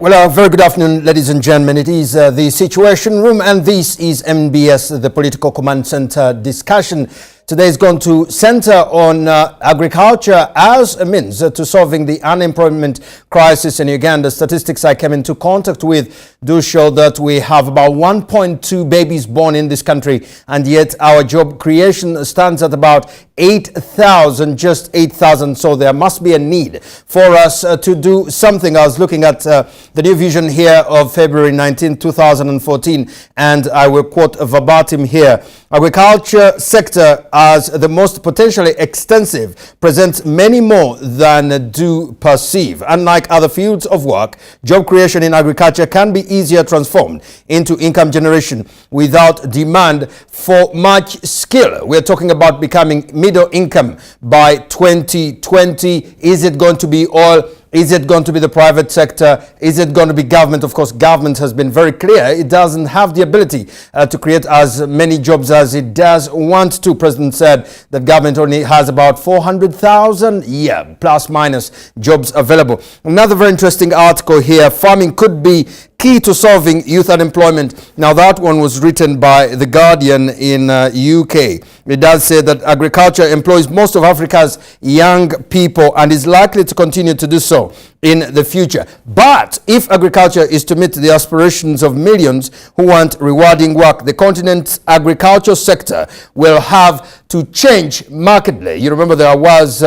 Well, very good afternoon, ladies and gentlemen. It is the Situation Room, and this is MBS, the Political Command Center discussion. Today is going to center on agriculture as a means to solving the unemployment crisis in Uganda. Statistics I came into contact with do show that we have about 1.2 babies born in this country, and yet our job creation stands at about 8,000, just 8,000. So there must be a need for us to do something. I was looking at the new vision here of February 19, 2014, and I will quote verbatim here. Agriculture sector as the most potentially extensive presents many more than do perceive. Unlike other fields of work, job creation in agriculture can be easier transformed into income generation without demand for much skill. We're talking about becoming middle income by 2020. Is it going to be all? Is it going to be the private sector? Is it going to be government? Of course, government has been very clear. It doesn't have the ability to create as many jobs as it does want to. President said that government only has about 400,000, plus minus jobs available. Another very interesting article here. Farming could be key to solving youth unemployment. Now that one was written by The Guardian in UK. It does say that agriculture employs most of Africa's young people and is likely to continue to do so in the future. But if agriculture is to meet the aspirations of millions who want rewarding work, the continent's agriculture sector will have to change markedly. You remember there was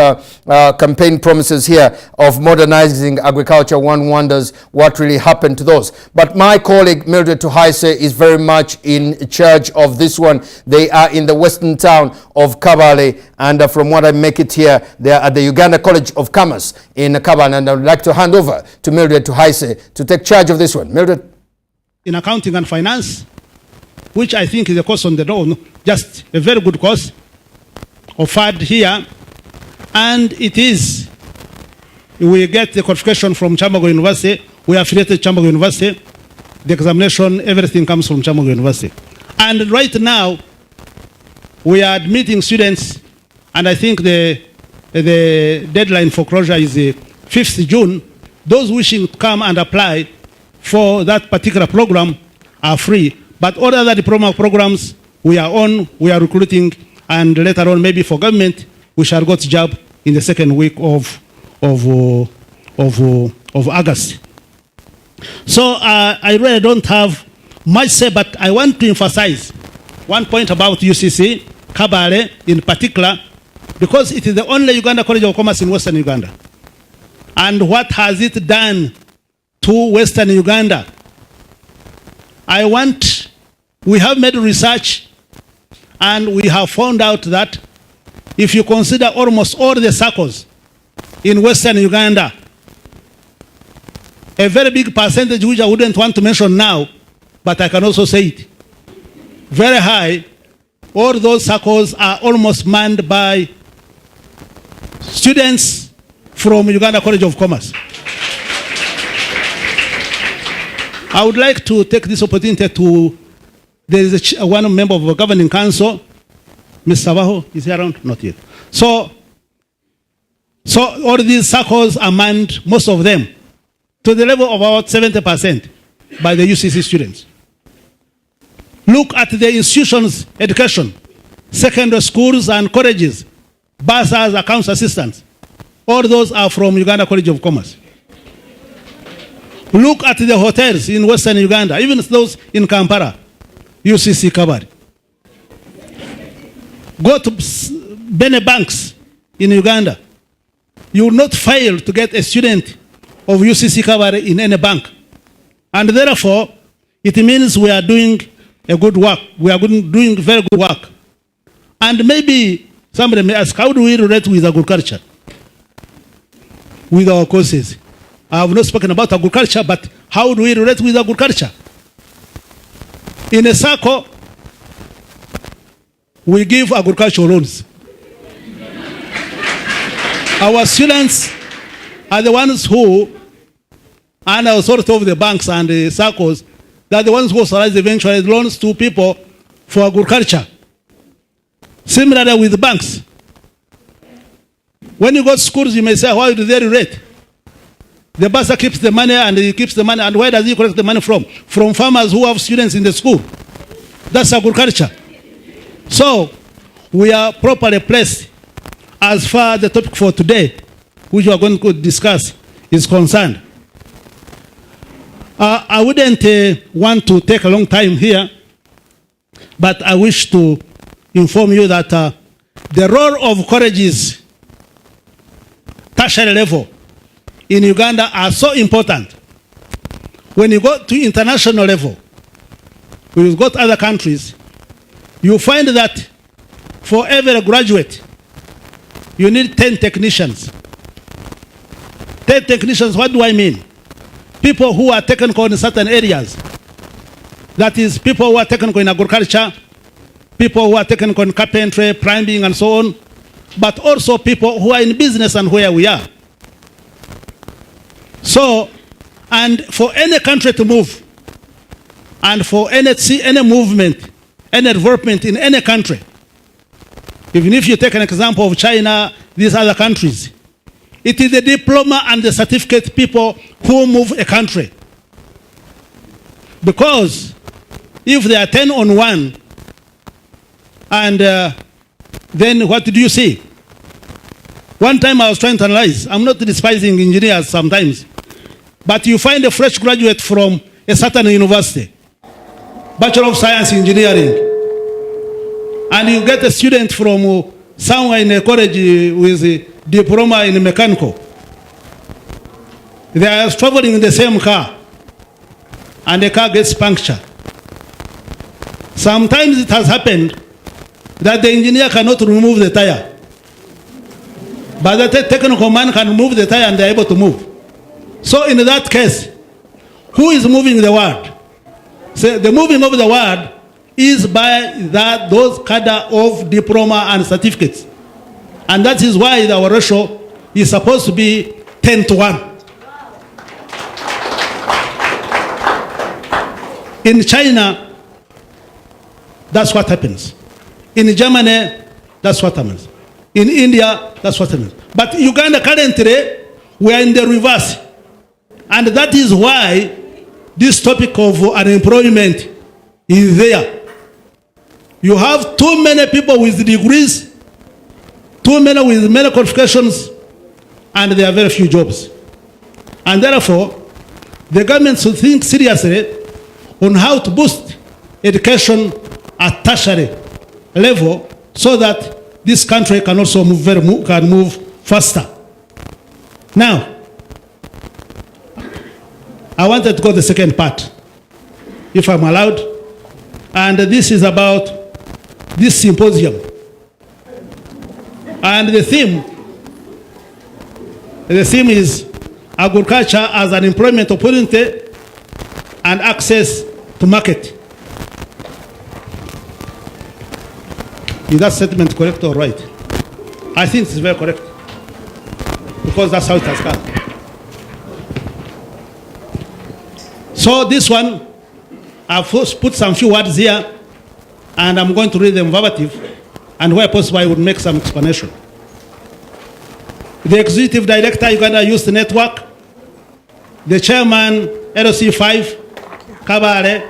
campaign promises here of modernizing agriculture. One wonders what really happened to those. But my colleague Mildred Tuhaise is very much in charge of this one. They are in the western town of Kabale, and from what I make it here, they are at the Uganda College of Commerce in Kabale, and I would like to hand over to Mildred Tuhaise to take charge of this one. Mildred. In accounting and finance, which I think is a course on the own, just a very good course offered here, and it is, we get the qualification from Chambago University, we are affiliated to Chambago University, the examination, everything comes from Chambago University. And right now, we are admitting students, and I think the deadline for closure is the 5th June. Those wishing to come and apply for that particular program are free. But all other diploma programs we are on, we are recruiting, and later on, maybe for government, we shall go to job in the second week of August. So I really don't have much say, but I want to emphasize one point about UCC, Kabale in particular, because it is the only Uganda College of Commerce in Western Uganda. And what has it done to Western Uganda? We have made research, and we have found out that if you consider almost all the circles in Western Uganda, a very big percentage which I wouldn't want to mention now, but I can also say it, very high, all those circles are almost manned by students from Uganda College of Commerce. I would like to take this opportunity to, there is one member of the governing council, Mr. Baho, is he around? Not yet. So all these circles are manned, most of them, to the level of about 70% by the UCC students. Look at the institutions, education, secondary schools and colleges, bursars, accounts assistants. All those are from Uganda College of Commerce. Look at the hotels in Western Uganda, even those in Kampala, UCC Kabale. Go to Bene Banks in Uganda. You will not fail to get a student of UCC Kabale in any bank. And therefore, it means we are doing a good work. We are doing very good work. And maybe somebody may ask, how do we relate with agriculture? With our courses. I have not spoken about agriculture, but how do we relate with agriculture? In a circle, we give agricultural loans. Our students are the ones who, and the authority of the banks and the circles, they are the ones who authorize eventually loans to people for agriculture. Similarly with banks. When you go to schools, you may say, how do they relate? The bursar keeps the money, and he keeps the money. And where does he collect the money from? From farmers who have students in the school. That's agriculture. So we are properly placed as far as the topic for today, which we are going to discuss, is concerned. I wouldn't want to take a long time here, but I wish to inform you that the role of colleges, tertiary level, in Uganda are so important. When you go to international level, when you go to other countries, you find that for every graduate, you need 10 technicians. 10 technicians, what do I mean? People who are technical in certain areas. That is, people who are technical in agriculture, people who are technical in carpentry, plumbing, and so on, but also people who are in business and where we are. So, and for any country to move, and for any movement, any development in any country, even if you take an example of China, these other countries, it is the diploma and the certificate people who move a country. Because if they are 10 on one, and then what do you see? One time I was trying to analyze, I'm not despising engineers sometimes, but you find a fresh graduate from a certain university, Bachelor of Science Engineering, and you get a student from somewhere in a college with a diploma in mechanical. They are traveling in the same car, and the car gets punctured. Sometimes it has happened that the engineer cannot remove the tire, but the technical man can remove the tire and they are able to move. So in that case, who is moving the world? So the moving of the world is by those cadre of diploma and certificates. And that is why our ratio is supposed to be 10 to 1. In China, that's what happens. In Germany, that's what happens. In India, that's what happens. But Uganda currently, we are in the reverse. And that is why this topic of unemployment is there. You have too many people with degrees, too many with many qualifications, and there are very few jobs. And therefore, the government should think seriously on how to boost education at tertiary level so that this country can also move faster. Now, I wanted to go to the second part, if I'm allowed. And this is about this symposium. And the theme is agriculture as an employment opportunity and access to market. Is that statement correct or right? I think it's very correct, because that's how it has come. So this one, I've put some few words here, and I'm going to read them verbatim, and where possible I would make some explanation. The Executive Director, Uganda Youth Network, the Chairman, LC5, Kabale,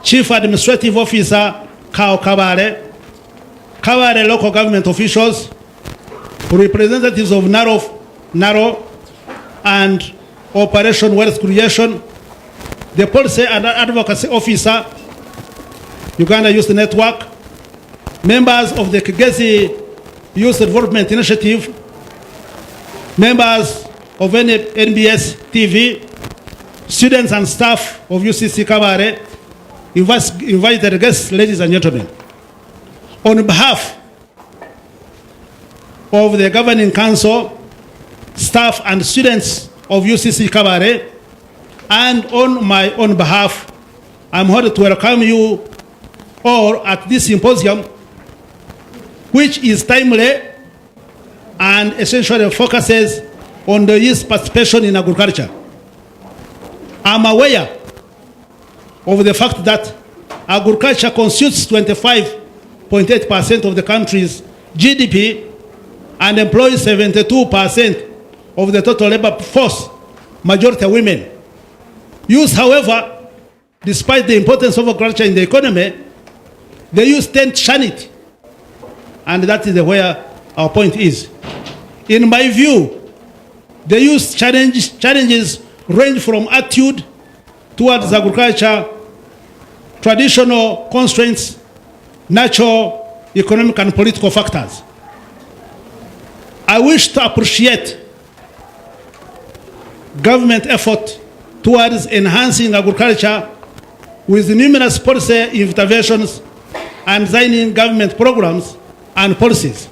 Chief Administrative Officer, Kabale, local government officials, representatives of NARO, and Operation Wealth Creation, the Policy and Advocacy Officer, Uganda Youth Network, members of the Kigezi Youth Development Initiative, members of NBS TV, students and staff of UCC Kabale, invited guests, ladies and gentlemen. On behalf of the Governing Council, staff and students of UCC Kabale, and on my own behalf, I'm honored to welcome you all at this symposium, which is timely and essentially focuses on the youth participation in agriculture. I'm aware of the fact that agriculture constitutes 25.8% of the country's GDP and employs 72% of the total labor force, majority are women. Youth, however, despite the importance of agriculture in the economy, the youth tend to shun it. And that is where our point is. In my view, the youth challenges range from attitude towards agriculture, traditional constraints, natural, economic, and political factors. I wish to appreciate government effort towards enhancing agriculture with numerous policy interventions and designing government programs and policies.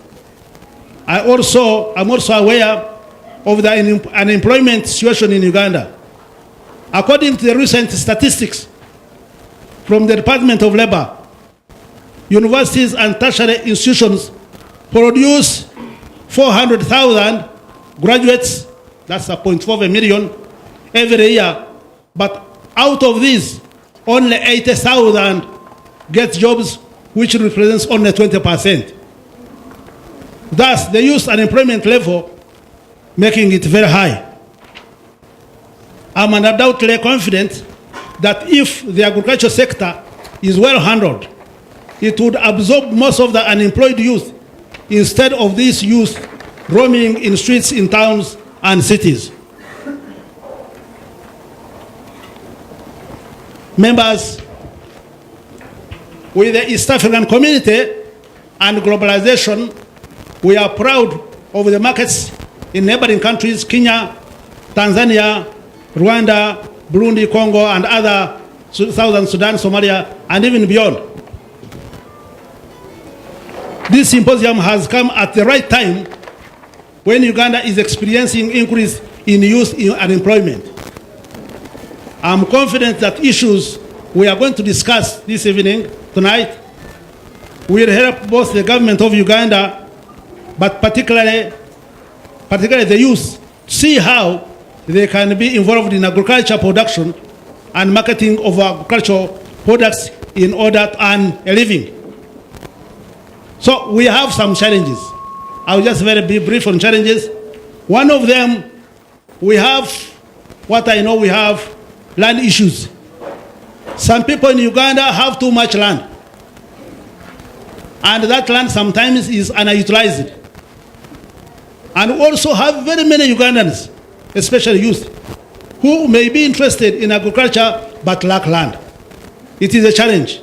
I'm also aware of the unemployment situation in Uganda. According to the recent statistics from the Department of Labor, universities and tertiary institutions produce 400,000 graduates, that's 0.4 million, every year. But out of these, only 80,000 get jobs, which represents only 20%. Thus, the youth unemployment level making it very high. I'm undoubtedly confident that if the agriculture sector is well handled, it would absorb most of the unemployed youth instead of these youth roaming in streets in towns and cities. Members, with the East African community and globalization, we are proud of the markets in neighboring countries, Kenya, Tanzania, Rwanda, Burundi, Congo, and other Southern Sudan, Somalia, and even beyond. This symposium has come at the right time when Uganda is experiencing increase in youth unemployment. I'm confident that issues we are going to discuss this evening, tonight, will help both the government of Uganda, but particularly the youth, see how they can be involved in agriculture production and marketing of agricultural products in order to earn a living. So we have some challenges. I'll just be brief on challenges. One of them, we have land issues. Some people in Uganda have too much land. And that land sometimes is underutilized. And we also have very many Ugandans, especially youth, who may be interested in agriculture but lack land. It is a challenge.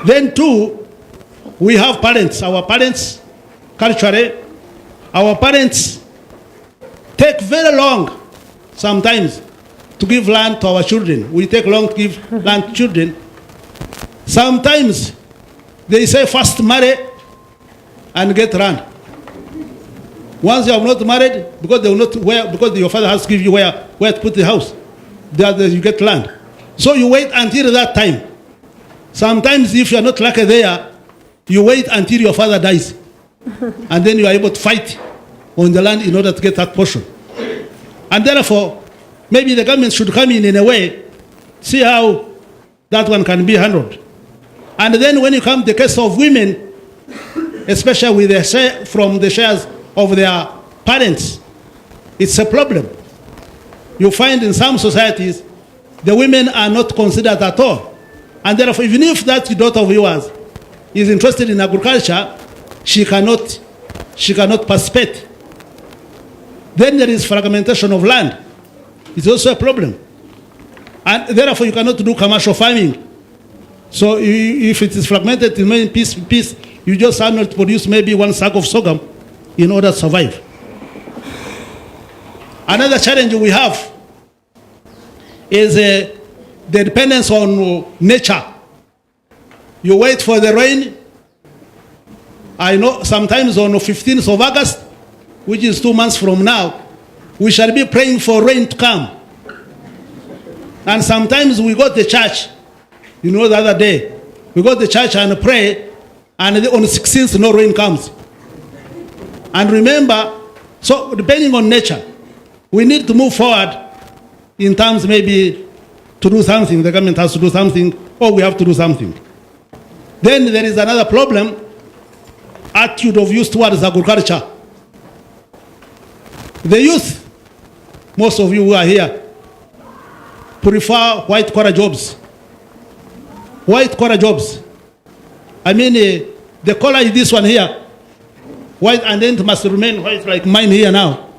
Then two, we have parents. Our parents, culturally, our parents take very long sometimes to give land to our children. We take long to give land to children. Sometimes they say first marry and get land. Once you are not married, because your father has to give you where to put the house, you get land. So you wait until that time. Sometimes if you are not lucky there, you wait until your father dies. And then you are able to fight on the land in order to get that portion. And therefore, maybe the government should come in a way, see how that one can be handled. And then when you come to the case of women, especially with the share, from the shares of their parents, it's a problem. You find in some societies, the women are not considered at all. And therefore, even if that daughter of yours is interested in agriculture, she cannot participate. Then there is fragmentation of land. It's also a problem. And therefore, you cannot do commercial farming. So if it is fragmented in many pieces, you just are not produce maybe one sack of sorghum in order to survive. Another challenge we have is the dependence on nature. You wait for the rain. I know sometimes on the 15th of August, which is 2 months from now, we shall be praying for rain to come. And sometimes we go to the church, the other day, we go to the church and pray, and on the 16th, no rain comes. And remember, so depending on nature, we need to move forward in terms maybe to do something. The government has to do something, or we have to do something. Then there is another problem, attitude of youth towards agriculture. The youth most of you who are here, prefer white-collar jobs. White-collar jobs. I mean, the collar is this one here, white, and then it must remain white like mine here now.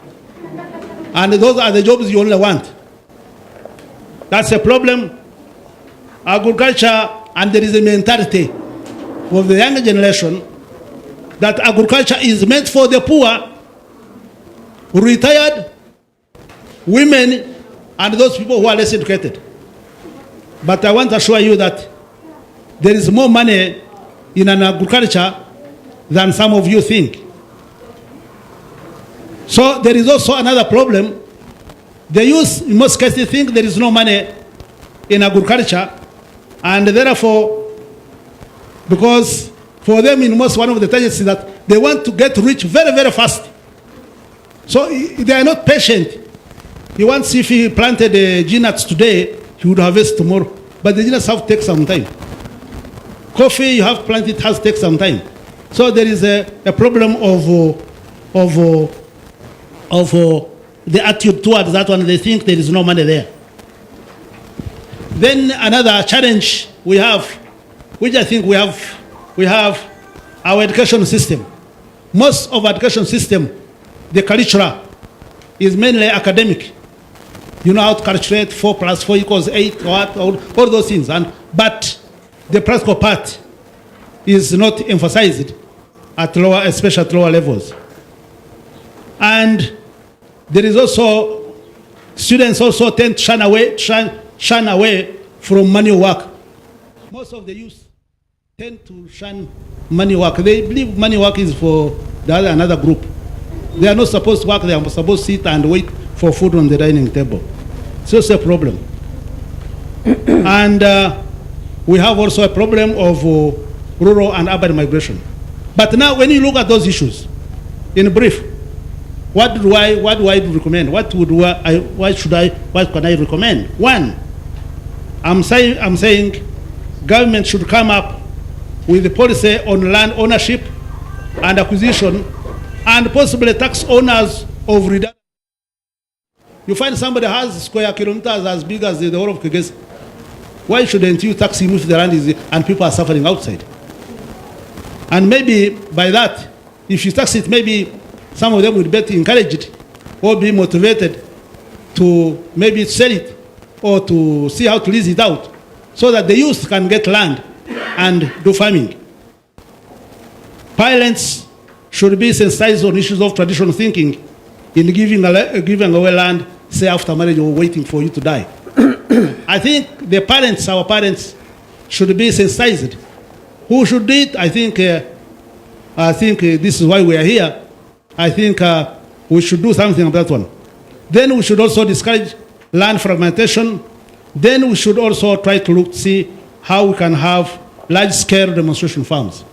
And those are the jobs you only want. That's a problem. Agriculture, and there is a mentality of the younger generation that agriculture is meant for the poor, retired, women, and those people who are less educated. But I want to assure you that there is more money in an agriculture than some of you think. So there is also another problem. The youth, in most cases, think there is no money in agriculture, and therefore, because for them, in most, one of the tendencies is that they want to get rich very, very fast. So they are not patient. He wants, if he planted nuts today, he would harvest tomorrow. But the nuts have to take some time. Coffee, you have planted, has to take some time. So there is a problem of the attitude towards that one. They think there is no money there. Then another challenge we have, which I think we have our education system. Most of our education system, the curricula, is mainly academic. You know how to calculate 4 + 4 = 8, all those things. But the practical part is not emphasized at lower, especially at lower levels. And there is also, students also tend to shun away from manual work. Most of the youth tend to shun manual work. They believe manual work is for another group. They are not supposed to work, they are supposed to sit and wait for food on the dining table. So it's a problem. And we have also a problem of rural and urban migration. But now when you look at those issues, in brief, what do I recommend? What can I recommend? One, I'm saying government should come up with a policy on land ownership and acquisition, and possibly tax owners of redundant. You find somebody has square kilometers as big as the whole of Kigezi. Why shouldn't you tax him if the land is and people are suffering outside? And maybe by that, if you tax it, maybe some of them would be encouraged or be motivated to maybe sell it or to see how to lease it out, so that the youth can get land and do farming. Parents should be sensitized on issues of traditional thinking in giving away land, say after marriage or waiting for you to die. I think our parents should be sensitized. Who should do it? I think this is why we are here. I think we should do something about that one. Then we should also discourage land fragmentation. Then we should also try to see how we can have large-scale demonstration farms.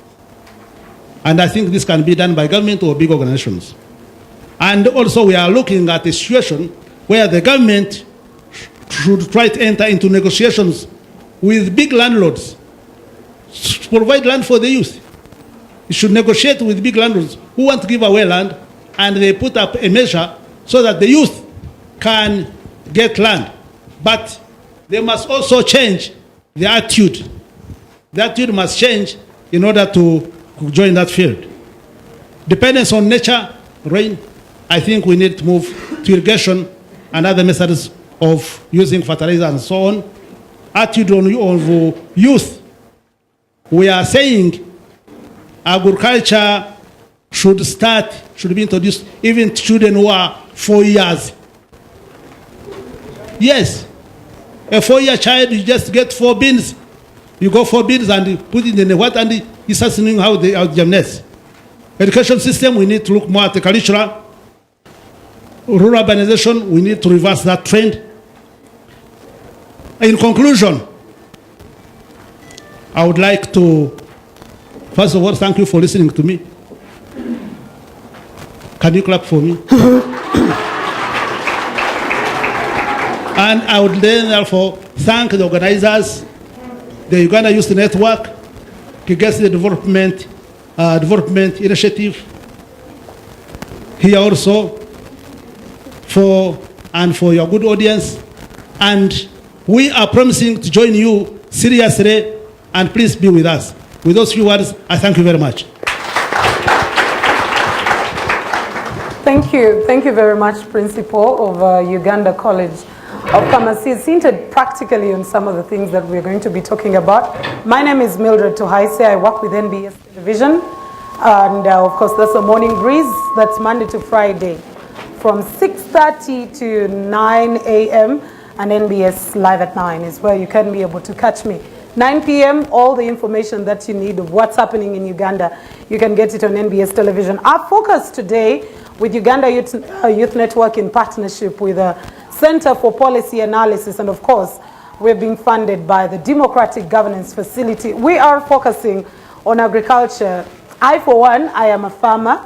And I think this can be done by government or big organizations. And also we are looking at a situation where the government should try to enter into negotiations with big landlords to provide land for the youth. It should negotiate with big landlords who want to give away land, and they put up a measure so that the youth can get land. But they must also change the attitude. The attitude must change in order to join that field. Dependence on nature, rain, I think we need to move to irrigation and other methods of using fertilizer and so on. Attitude of youth. We are saying agriculture should be introduced even to children who are 4 years. Yes, a 4-year child, you just get 4 beans. You go 4 beans and you put it in the water and he starts knowing how they germinate. Education system, we need to look more at the curricula. Rural urbanization, we need to reverse that trend. In conclusion, I would like to, first of all, thank you for listening to me. Can you clap for me? And I would then therefore thank the organizers, the Uganda Youth Network, Kigezi Development Initiative, here also, for and for your good audience. And we are promising to join you seriously, and please be with us. With those few words, I thank you very much. Thank you. Thank you very much, Principal of Uganda College of Commerce. He's hinted practically on some of the things that we're going to be talking about. My name is Mildred Tuhaise. I work with NBS Television. And of course, that's a morning breeze. That's Monday to Friday from 6:30 to 9 a.m. and NBS Live at 9 is where you can be able to catch me. 9 p.m., all the information that you need of what's happening in Uganda, you can get it on NBS Television. Our focus today with Uganda Youth Network in partnership with the Center for Policy Analysis, and of course, we're being funded by the Democratic Governance Facility. We are focusing on agriculture. I, for one, I am a farmer.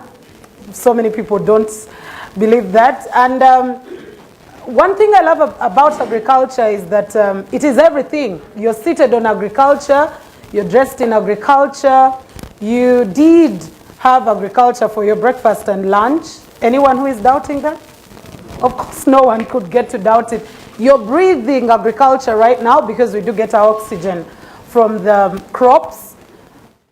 So many people don't believe that. And one thing I love about agriculture is that it is everything. You're seated on agriculture, you're dressed in agriculture, you did have agriculture for your breakfast and lunch. Anyone who is doubting that? Of course, no one could get to doubt it. You're breathing agriculture right now because we do get our oxygen from the crops.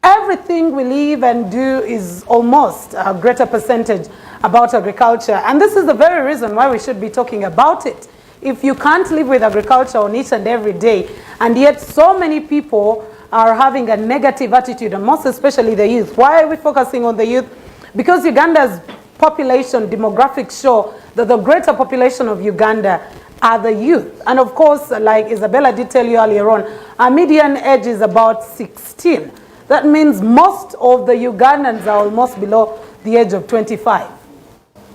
Everything we live and do is almost a greater percentage about agriculture. And this is the very reason why we should be talking about it. If you can't live with agriculture on each and every day, and yet so many people are having a negative attitude, and most especially the youth. Why are we focusing on the youth? Because Uganda's population demographics show that the greater population of Uganda are the youth. And of course, like Isabella did tell you earlier on, our median age is about 16. That means most of the Ugandans are almost below the age of 25.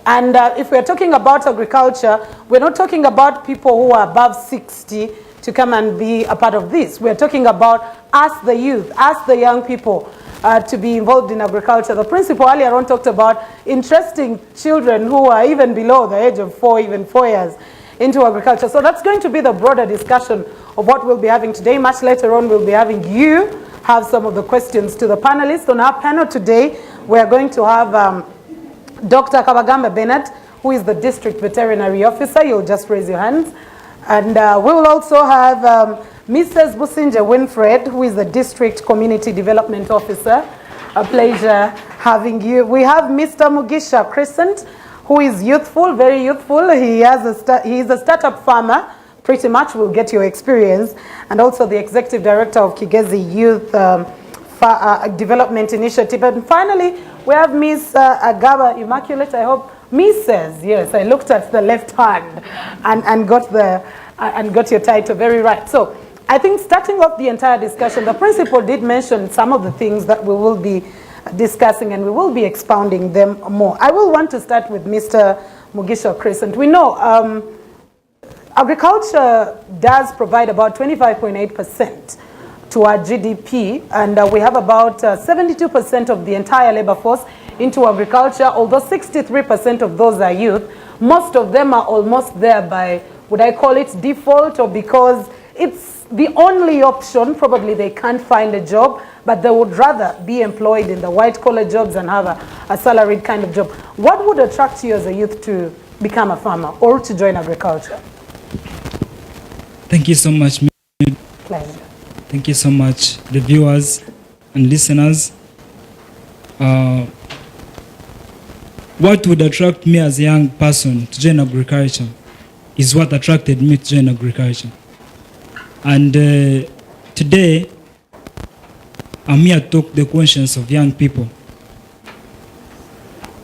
And if we're talking about agriculture, we're not talking about people who are above 60 to come and be a part of this. We're talking about us, the youth, us, the young people, to be involved in agriculture. The principal earlier on talked about interesting children who are even below the age of 4, even 4 years into agriculture. So that's going to be the broader discussion of what we'll be having today. Much later on, we'll be having you have some of the questions to the panelists. On our panel today, we're going to have Dr. Kabagambe Bennett, who is the District Veterinary Officer. You'll just raise your hands. And we will also have Mrs. Businje Winfred, who is the District Community Development Officer. A pleasure having you. We have Mr. Mugisha Crescent, who is youthful, very youthful. He is a startup farmer. Pretty much will get your experience. And also the Executive Director of Kigezi Youth Development Initiative. And finally, we have Miss Agaba Immaculate, I hope. Mrs. Yes, I looked at the left hand and got your title very right. So I think starting off the entire discussion, the principal did mention some of the things that we will be discussing, and we will be expounding them more. I will want to start with Mr. Mugisha Crescent. We know agriculture does provide about 25.8% to our GDP, and we have about 72% of the entire labor force into agriculture, although 63% of those are youth. Most of them are almost there by, would I call it default, or because it's the only option. Probably they can't find a job, but they would rather be employed in the white-collar jobs and have a salaried kind of job. What would attract you as a youth to become a farmer or to join agriculture? Thank you so much. Pleasure. Thank you so much, the viewers and listeners. What would attract me as a young person to join agriculture is what attracted me to join agriculture. And today, I'm here to talk the conscience of young people.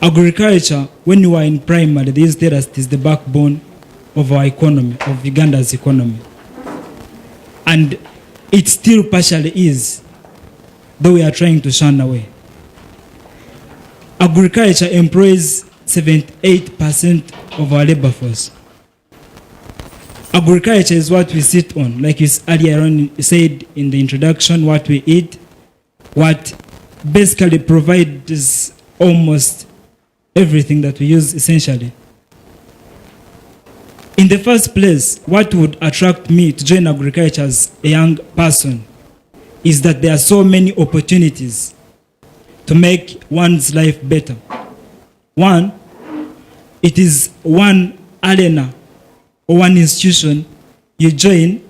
Agriculture, when you are in primary, they used to tell us it is the backbone of our economy, of Uganda's economy. And it still partially is, though we are trying to shun away. Agriculture employs 78% of our labor force. Agriculture is what we sit on, like you earlier on said in the introduction, what we eat, what basically provides almost everything that we use essentially. In the first place, what would attract me to join agriculture as a young person is that there are so many opportunities to make one's life better. One, it is one arena or one institution, you join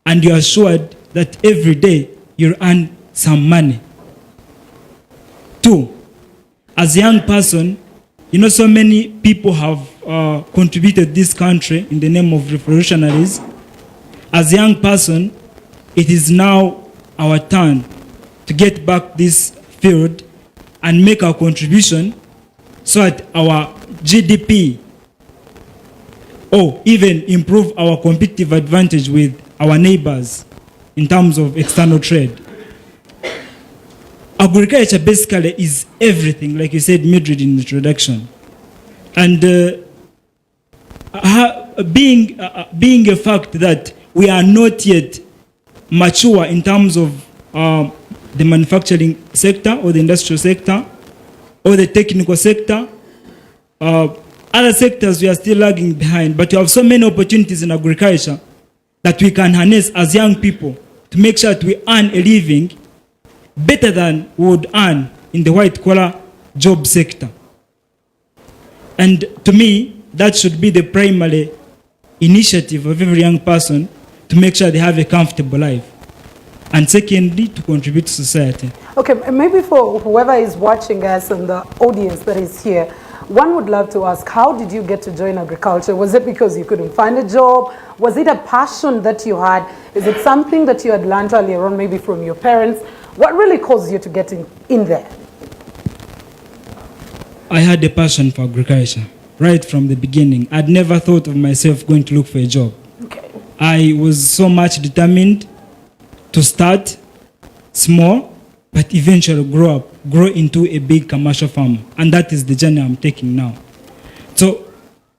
and you're assured that every day you'll earn some money. 2, as a young person, you know, so many people have contributed this country in the name of revolutionaries. As a young person, it is now our turn to get back this field and make our contribution so that our GDP or even improve our competitive advantage with our neighbors in terms of external trade. Agriculture basically is everything, like you said, Mildred, in the introduction. And being a fact that we are not yet mature in terms of the manufacturing sector or the industrial sector or the technical sector, other sectors we are still lagging behind, but we have so many opportunities in agriculture that we can harness as young people to make sure that we earn a living better than we would earn in the white-collar job sector. And to me, that should be the primary initiative of every young person to make sure they have a comfortable life. And secondly, to contribute to society. Okay, maybe for whoever is watching us and the audience that is here, one would love to ask, how did you get to join agriculture? Was it because you couldn't find a job? Was it a passion that you had? Is it something that you had learned earlier on, maybe from your parents? What really caused you to get in there? I had a passion for agriculture right from the beginning. I'd never thought of myself going to look for a job. Okay. I was so much determined to start small, but eventually grow into a big commercial farm. And that is the journey I'm taking now. So,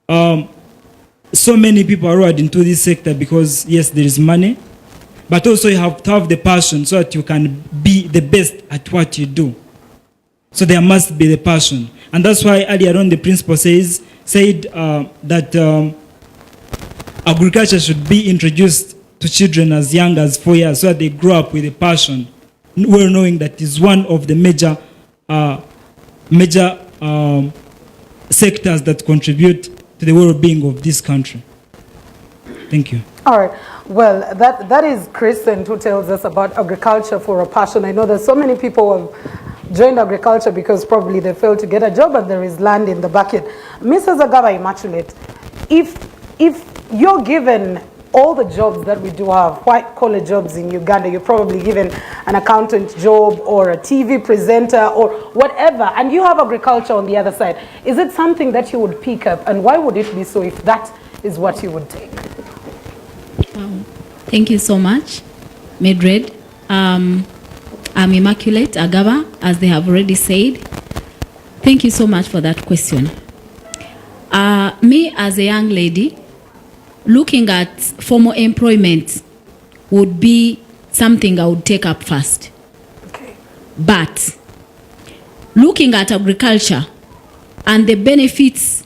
so many people are rowed into this sector because, yes, there is money, but also you have to have the passion so that you can be the best at what you do. So there must be the passion. And that's why earlier on the principal said that agriculture should be introduced to children as young as 4 years so that they grow up with a passion, well knowing that is one of the major sectors that contribute to the well-being of this country. Thank you. All right. Well, that is Kristen who tells us about agriculture for a passion. I know there's so many people who have joined agriculture because probably they failed to get a job and there is land in the bucket. Mrs. Agaba Immaculate, if you're given all the jobs that we do have, white-collar jobs in Uganda, you're probably given an accountant job or a TV presenter or whatever, and you have agriculture on the other side. Is it something that you would pick up, and why would it be so if that is what you would take? Thank you so much, Mildred. I'm Immaculate Agaba, as they have already said. Thank you so much for that question. Me as a young lady, looking at formal employment would be something I would take up first. Okay. But looking at agriculture and the benefits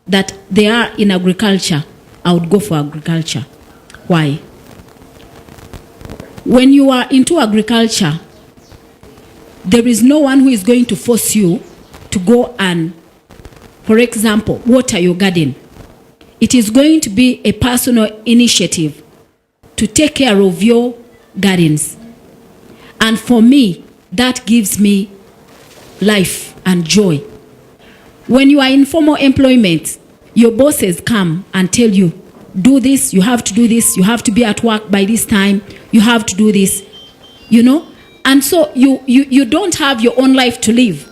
that there are in agriculture, I would go for agriculture. Why? When you are into agriculture, there is no one who is going to force you to go and, for example, water your garden. It is going to be a personal initiative to take care of your gardens. And for me, that gives me life and joy. When you are in formal employment, your bosses come and tell you, do this, you have to do this, you have to be at work by this time, you have to do this, you know? And so you don't have your own life to live.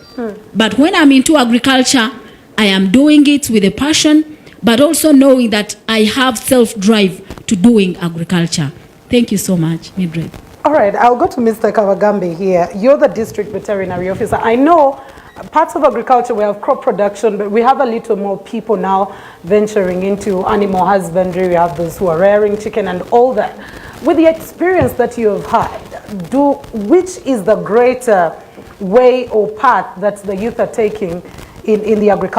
But when I'm into agriculture, I am doing it with a passion, but also knowing that I have self-drive to doing agriculture. Thank you so much, Mildred. All right, I'll go to Mr. Kawagambe here. You're the district veterinary officer. I know parts of agriculture, we have crop production, but we have a little more people now venturing into animal husbandry. We have those who are rearing chicken and all that. With the experience that you have had, which is the greater way or path that the youth are taking in the agriculture?